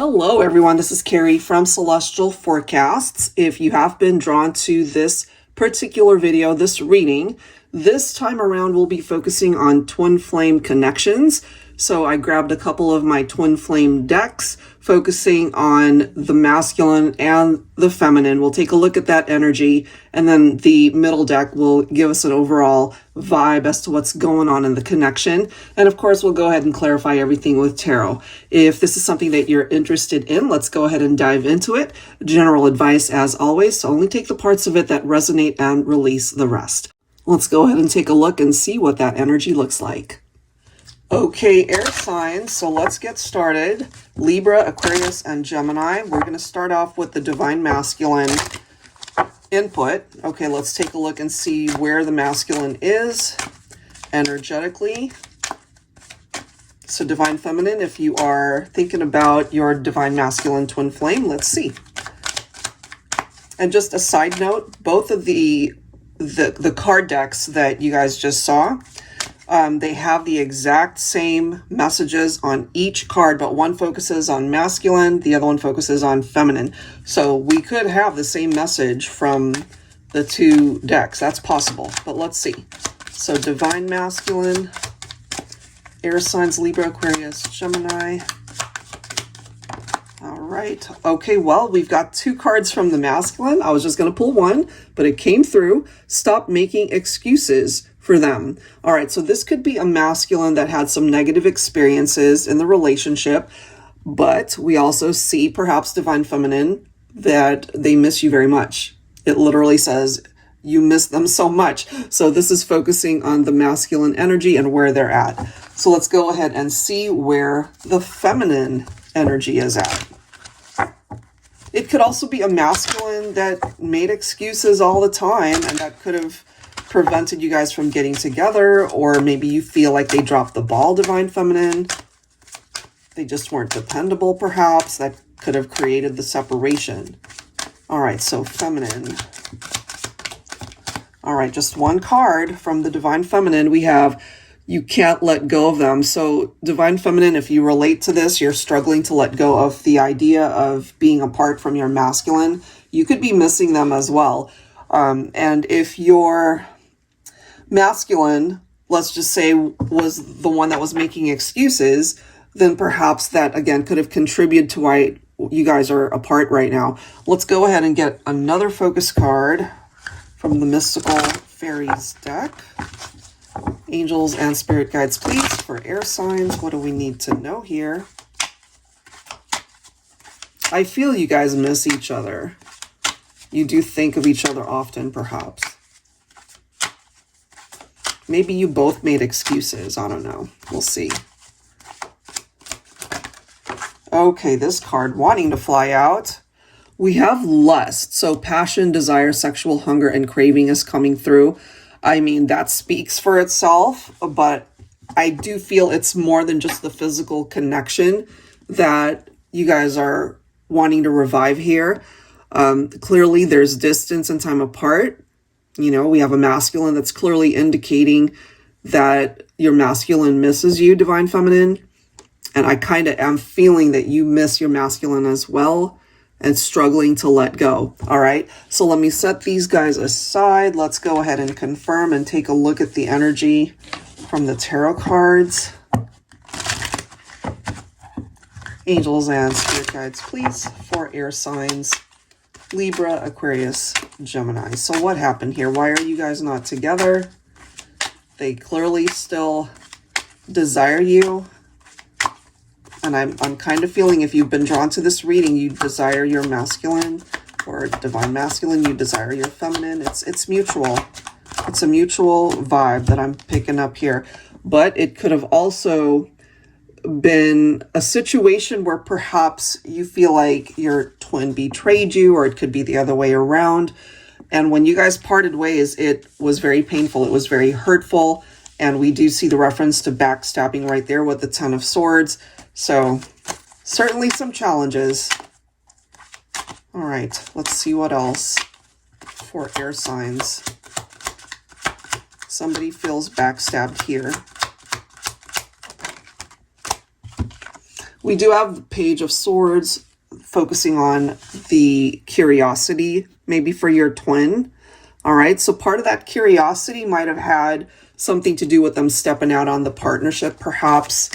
Hello everyone, this is Carrie from Celestial Forecasts. If you have been drawn to this particular video, this reading, this time around we'll be focusing on twin flame connections. So I grabbed a couple of my twin flame decks, focusing on the masculine and the feminine. We'll take a look at that energy, and then the middle deck will give us an overall vibe as to what's going on in the connection. And of course, we'll go ahead and clarify everything with tarot. If this is something that you're interested in, let's go ahead and dive into it. General advice as always, so only take the parts of it that resonate and release the rest. Let's go ahead and take a look and see what that energy looks like. Okay, air signs, so let's get started. Libra, Aquarius, and Gemini. We're going to start off with the divine masculine input. Okay, let's take a look and see where the masculine is energetically. So divine feminine, if you are thinking about your divine masculine twin flame, let's see. And just a side note, both of the card decks that you guys just saw, they have the exact same messages on each card, but one focuses on masculine, the other one focuses on feminine. So we could have the same message from the two decks. That's possible, but let's see. So divine masculine, air signs, Libra, Aquarius, Gemini. All right. Okay, well, we've got two cards from the masculine. I was just going to pull one, but it came through. Stop making excuses for them. All right, so this could be a masculine that had some negative experiences in the relationship, but we also see perhaps divine feminine that they miss you very much. It literally says you miss them so much. So this is focusing on the masculine energy and where they're at. So let's go ahead and see where the feminine energy is at. It could also be a masculine that made excuses all the time, and that could have prevented you guys from getting together, or maybe you feel like they dropped the ball, divine feminine. They just weren't dependable, perhaps. That could have created the separation. All right, so feminine. All right, just one card from the divine feminine. We have you can't let go of them. So divine feminine, if you relate to this, you're struggling to let go of the idea of being apart from your masculine. You could be missing them as well. And if your masculine, let's just say, was the one that was making excuses, then perhaps that, again, could have contributed to why you guys are apart right now. Let's go ahead and get another focus card from the Mystical Fairies deck. Angels and spirit guides, please, for air signs. What do we need to know here? I feel you guys miss each other. You do think of each other often, perhaps. Maybe you both made excuses. I don't know. We'll see. Okay, this card, wanting to fly out. We have lust. So passion, desire, sexual hunger, and craving is coming through. I mean, that speaks for itself, but I do feel it's more than just the physical connection that you guys are wanting to revive here. Clearly, there's distance and time apart. You know, we have a masculine that's clearly indicating that your masculine misses you, divine feminine. And I kind of am feeling that you miss your masculine as well and struggling to let go. All right, so let me set these guys aside. Let's go ahead and confirm and take a look at the energy from the tarot cards. Angels and spirit guides, please, for air signs. Libra, Aquarius, Gemini. So what happened here? Why are you guys not together? They clearly still desire you. And I'm kind of feeling if you've been drawn to this reading, you desire your masculine, or divine masculine, you desire your feminine. It's mutual. It's a mutual vibe that I'm picking up here. But it could have also been a situation where perhaps you feel like your twin betrayed you, or it could be the other way around. And when you guys parted ways, it was very painful. It was very hurtful. And we do see the reference to backstabbing right there with the Ten of Swords. So certainly some challenges. All right, let's see what else for air signs. Somebody feels backstabbed here. We do have the Page of Swords focusing on the curiosity, maybe for your twin. All right, so part of that curiosity might have had something to do with them stepping out on the partnership, perhaps,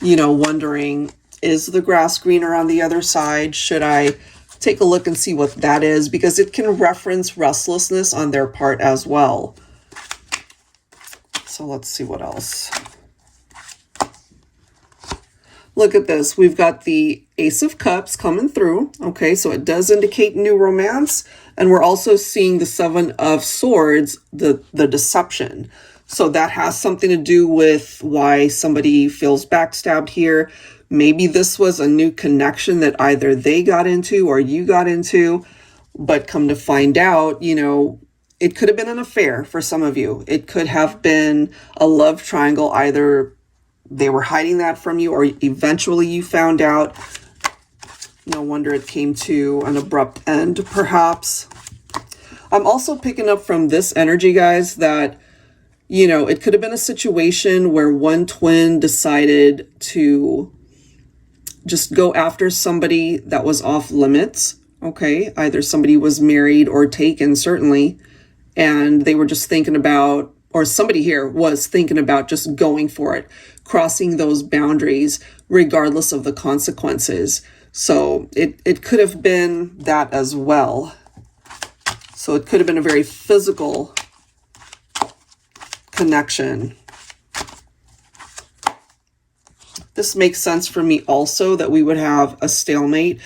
you know, wondering, is the grass greener on the other side? Should I take a look and see what that is? Because it can reference restlessness on their part as well. So let's see what else. Look at this. We've got the Ace of Cups coming through. Okay, so it does indicate new romance. And we're also seeing the Seven of Swords, the deception. So that has something to do with why somebody feels backstabbed here. Maybe this was a new connection that either they got into or you got into. But come to find out, you know, it could have been an affair for some of you. It could have been a love triangle. Either they were hiding that from you or eventually you found out. No wonder it came to an abrupt end, perhaps. I'm also picking up from this energy, guys, that, you know, it could have been a situation where one twin decided to just go after somebody that was off limits. Okay, either somebody was married or taken, certainly, and they were just thinking about, or somebody here was thinking about just going for it, crossing those boundaries regardless of the consequences. So it could have been that as well. So it could have been a very physical connection. This makes sense for me also, that we would have a stalemate.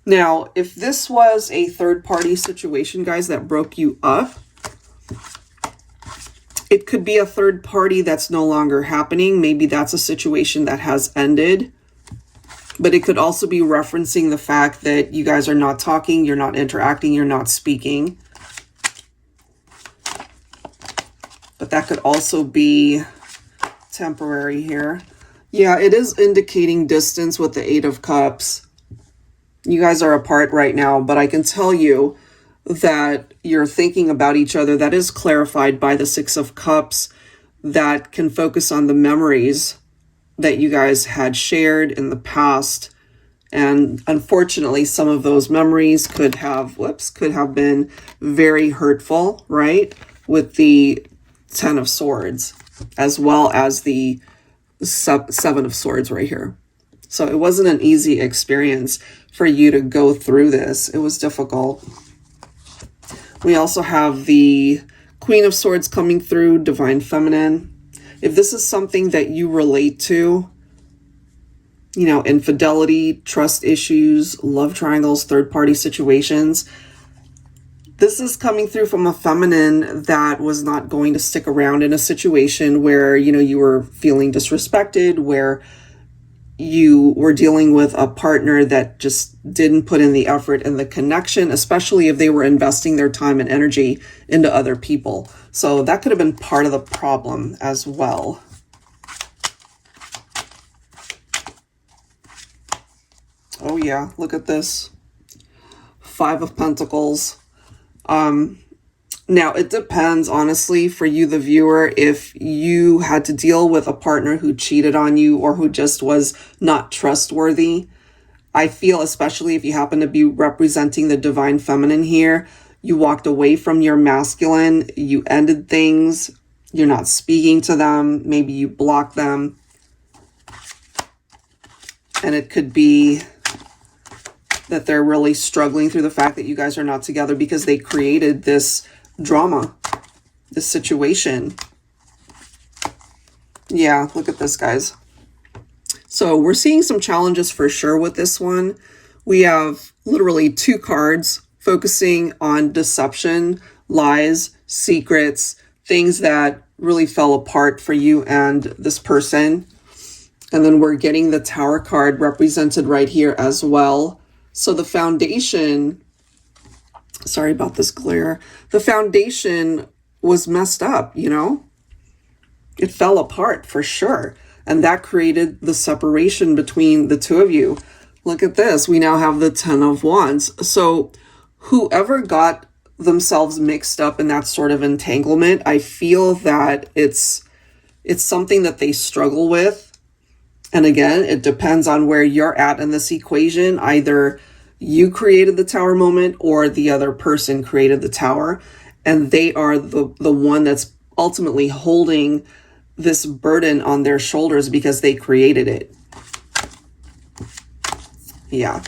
Now, if this was a third-party situation, guys, that broke you up, it could be a third party that's no longer happening. Maybe that's a situation that has ended. But it could also be referencing the fact that you guys are not talking, you're not interacting, you're not speaking. But that could also be temporary here. Yeah, it is indicating distance with the Eight of Cups. You guys are apart right now, but I can tell you that you're thinking about each other. That is clarified by the Six of Cups. That can focus on the memories that you guys had shared in the past. And unfortunately, some of those memories could have, could have been very hurtful, right? With the Ten of Swords, as well as the Seven of Swords right here. So it wasn't an easy experience for you to go through this. It was difficult. We also have the Queen of Swords coming through, Divine Feminine. If this is something that you relate to, you know, infidelity, trust issues, love triangles, third-party situations, this is coming through from a feminine that was not going to stick around in a situation where, you know, you were feeling disrespected, where you were dealing with a partner that just didn't put in the effort and the connection, especially if they were investing their time and energy into other people. So that could have been part of the problem as well. Oh yeah, look at this. Five of Pentacles. Now it depends, honestly, for you, the viewer, if you had to deal with a partner who cheated on you or who just was not trustworthy. I feel, especially if you happen to be representing the Divine Feminine here, you walked away from your masculine, you ended things, you're not speaking to them, maybe you blocked them. And it could be that they're really struggling through the fact that you guys are not together because they created this drama, this situation. Yeah, look at this, guys. So we're seeing some challenges for sure with this one. We have literally two cards focusing on deception, lies, secrets, things that really fell apart for you and this person. And then we're getting the Tower card represented right here as well. So the foundation, sorry about this glare, the foundation was messed up, you know? It fell apart for sure. And that created the separation between the two of you. Look at this. We now have the Ten of Wands. So whoever got themselves mixed up in that sort of entanglement, I feel that it's something that they struggle with. And again, it depends on where you're at in this equation. Either you created the tower moment or the other person created the tower, and they are the one that's ultimately holding this burden on their shoulders because they created it. Yeah.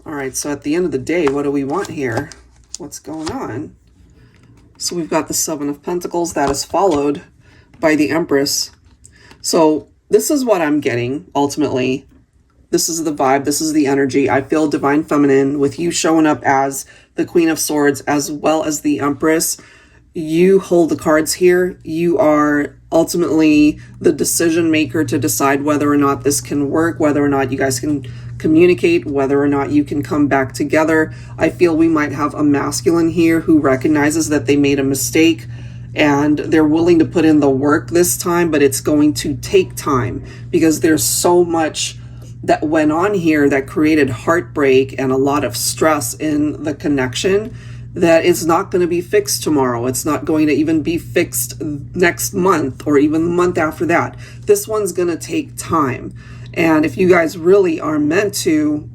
All right, so at the end of the day, what do we want here? What's going on? So we've got the Seven of Pentacles that is followed by the Empress. So this is what I'm getting ultimately. This is the vibe. This is the energy. I feel Divine Feminine with you showing up as the Queen of Swords as well as the Empress. You hold the cards here. You are ultimately the decision maker to decide whether or not this can work, whether or not you guys can communicate, whether or not you can come back together. I feel we might have a masculine here who recognizes that they made a mistake and they're willing to put in the work this time, but it's going to take time because there's so much that went on here that created heartbreak and a lot of stress in the connection that it's not going to be fixed tomorrow. It's not going to even be fixed next month or even the month after that. This one's going to take time. And if you guys really are meant to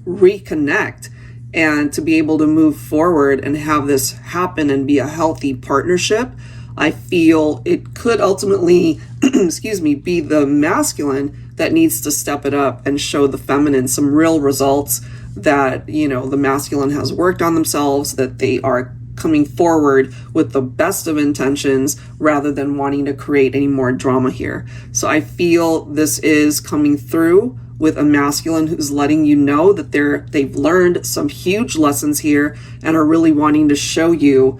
reconnect and to be able to move forward and have this happen and be a healthy partnership, I feel it could ultimately, excuse me, be the masculine that needs to step it up and show the feminine some real results that, you know, the masculine has worked on themselves, that they are coming forward with the best of intentions rather than wanting to create any more drama here. So I feel this is coming through with a masculine who's letting you know that they've learned some huge lessons here and are really wanting to show you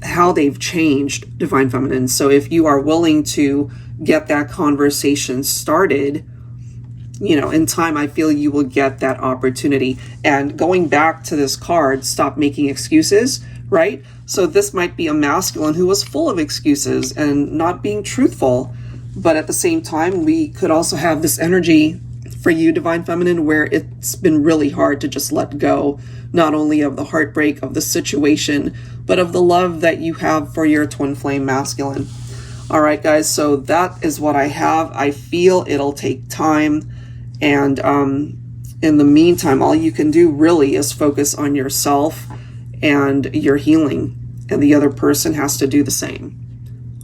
how they've changed, Divine Feminine. So if you are willing to get that conversation started, you know, in time, I feel you will get that opportunity. And going back to this card, stop making excuses, right? So this might be a masculine who was full of excuses and not being truthful. But at the same time, we could also have this energy for you, Divine Feminine, where it's been really hard to just let go, not only of the heartbreak of the situation, but of the love that you have for your twin flame masculine. All right, guys, so that is what I have. I feel it'll take time. And in the meantime, all you can do really is focus on yourself and your healing. And the other person has to do the same.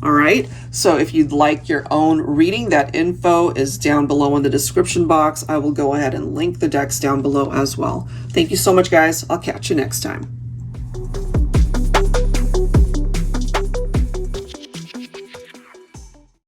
All right. So if you'd like your own reading, that info is down below in the description box. I will go ahead and link the decks down below as well. Thank you so much, guys. I'll catch you next time.